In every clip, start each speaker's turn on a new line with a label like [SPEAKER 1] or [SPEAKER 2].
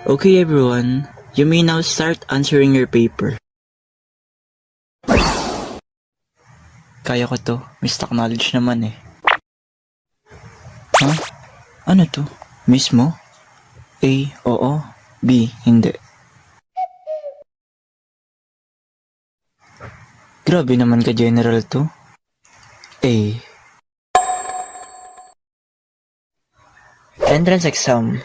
[SPEAKER 1] Okay everyone, you may now start answering your paper. Kaya ko to, may stock knowledge naman eh. Huh? Ano to? Mismo? A, oo. B, hindi. Grabe naman ka general to. A. Entrance exam.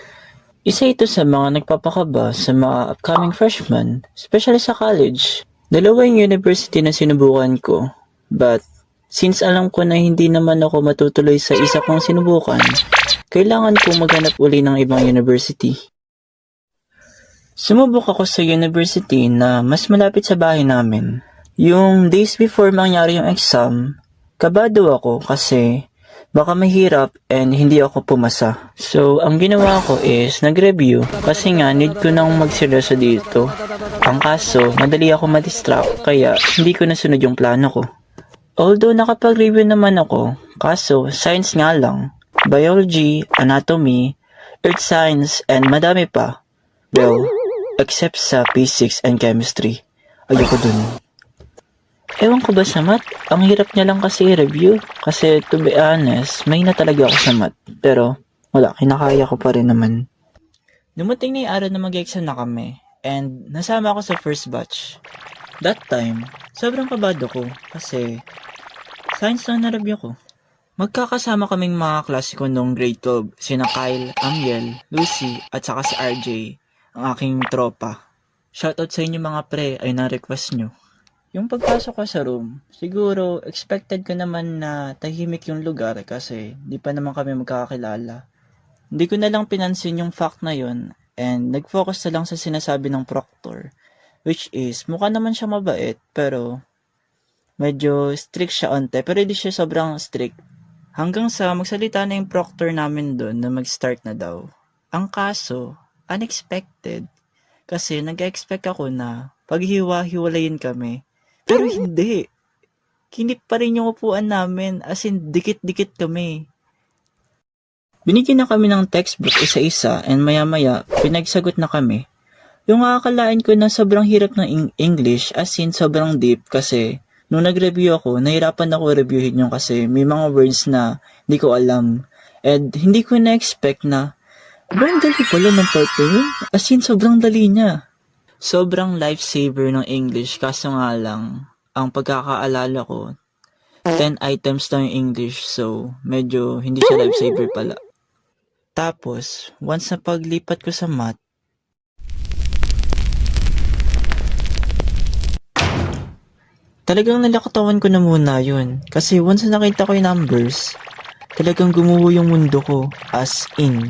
[SPEAKER 1] Isa ito sa mga nagpapakaba sa mga upcoming freshmen, especially sa college. Dalawa yung university na sinubukan ko, but since alam ko na hindi naman ako matutuloy sa isa kong sinubukan, kailangan kong maghanap uli ng ibang university. Sumubok ako sa university na mas malapit sa bahay namin. Yung days before mangyari yung exam, kabado ako kasi baka mahirap and hindi ako pumasa. So, ang ginawa ko is nag-review kasi nga need ko nang magseryoso dito. Ang kaso, madali ako madistract kaya hindi ko nasunod yung plano ko. Although nakapag-review naman ako, kaso science nga lang. Biology, anatomy, earth science, and madami pa. Well, except sa physics and chemistry. Ayoko dun. Ewan ko ba sa math? Ang hirap niya lang kasi i-review. Kasi to be honest, may na talaga ako sa math. Pero wala, kinakaya ko pa rin naman. Dumating na yung araw na mag-exam na kami. And nasama ako sa first batch. That time, sobrang kabado ko. Kasi science lang na-review ko. Magkakasama kaming mga klase ko noong grade 12. Sina Kyle, Amiel, Lucy, at saka si RJ. Ang aking tropa. Shoutout sa inyo mga pre, ay na-request nyo. Yung pagpasok ko sa room, siguro expected ko naman na tahimik yung lugar kasi di pa naman kami magkakakilala. Hindi ko na lang pinansin yung fact na yun and nag-focus na lang sa sinasabi ng proctor, which is mukha naman siya mabait pero medyo strict siya onte pero hindi siya sobrang strict. Hanggang sa magsalita na yung proctor namin doon na mag-start na daw. Ang kaso, unexpected kasi nag-expect ako na paghiwa-hiwalayin kami. Pero hindi. Kinip pa rin yung upuan namin, as in dikit-dikit kami. Binigyan na kami ng textbook isa-isa and maya-maya pinagsagot na kami. Yung akalain ko na sobrang hirap ng English as in sobrang deep kasi nung nag-review ako, nahirapan ako reviewin yung kasi may mga words na hindi ko alam. And hindi ko na-expect na ang dali pala ng part na yun. As in sobrang dali niya. Sobrang lifesaver ng English kaso nga lang, ang pagkakaalala ko, 10 items lang yung English so medyo hindi siya lifesaver pala. Tapos, once na paglipat ko sa math, talagang nalakotawan ko na muna yun. Kasi once na nakita ko yung numbers, talagang gumuho yung mundo ko as in.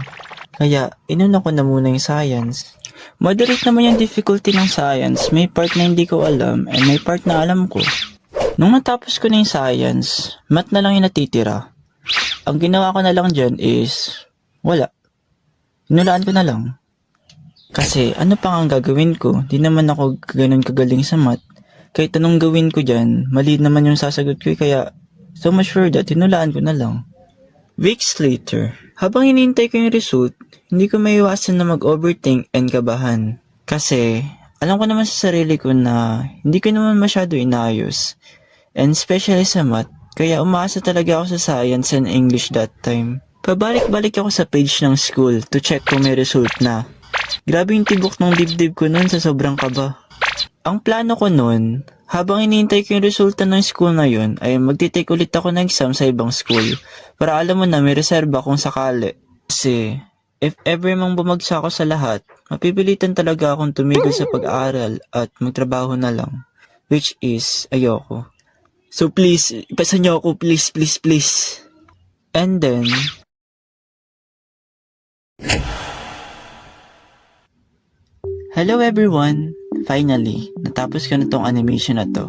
[SPEAKER 1] Kaya, inuna ko na muna yung science. Moderate naman yung difficulty ng science. May part na hindi ko alam and may part na alam ko. Nung natapos ko na yung science, math na lang yung natitira. Ang ginawa ko na lang dyan is, wala. Hinulaan ko na lang. Kasi ano pa ang gagawin ko? Di naman ako ganun kagaling sa math. Kahit anong gawin ko dyan, mali naman yung sasagot ko kaya so much for that, hinulaan ko na lang. Weeks later, habang hinihintay ko yung result, hindi ko maiwasan na mag-overthink and kabahan. Kasi, alam ko naman sa sarili ko na hindi ko naman masyado inayos. And especially sa math, kaya umaasa talaga ako sa science and English that time. Pabalik-balik ako sa page ng school to check kung may result na. Grabe yung tibok ng dibdib ko nun sa sobrang kaba. Ang plano ko nun, habang hinihintay ko yung resulta ng school na yun, ay magtitake ulit ako ng exam sa ibang school. Para alam mo na may reserba kung sakali. Kasi, if ever mang bumagsak ako sa lahat, mapipilitan talaga akong tumigil sa pag-aaral at magtrabaho na lang. Which is, ayoko. So please, ipasa niyo ako, please, please, please. And then, hello everyone! Finally, natapos ko na tong animation na to.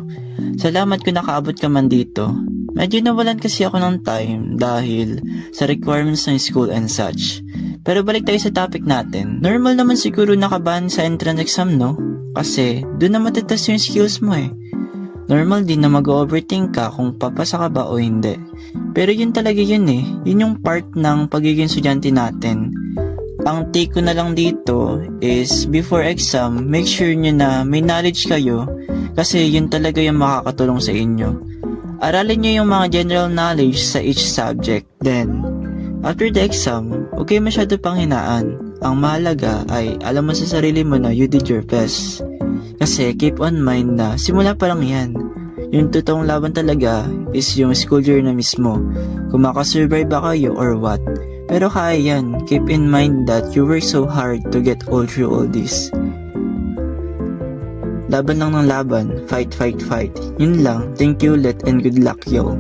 [SPEAKER 1] Salamat kung nakaabot ka man dito. Medyo nawalan kasi ako ng time dahil sa requirements ng school and such. Pero balik tayo sa topic natin. Normal naman siguro nakabahan sa entrance exam, no? Kasi doon na matitas yung skills mo eh. Normal din na mag-overthink ka kung papasa ka ba o hindi. Pero yun talaga yun eh. Yun yung part ng pagiging estudyante natin. Ang take ko na lang dito is before exam, make sure nyo na may knowledge kayo kasi yun talaga yung makakatulong sa inyo. Aralin nyo yung mga general knowledge sa each subject. Then, after the exam, huwag kayo masyado pang hinaan. Ang mahalaga ay alam mo sa sarili mo na you did your best. Kasi keep on mind na simula pa lang yan. Yung totoong laban talaga is yung school year na mismo. Kung makasurvive ba kayo or what. Pero kaya yan. Keep in mind that you work so hard to get all through all this. Laban lang ng laban. Fight, fight, fight. Yun lang. Thank you ulit and good luck, yo.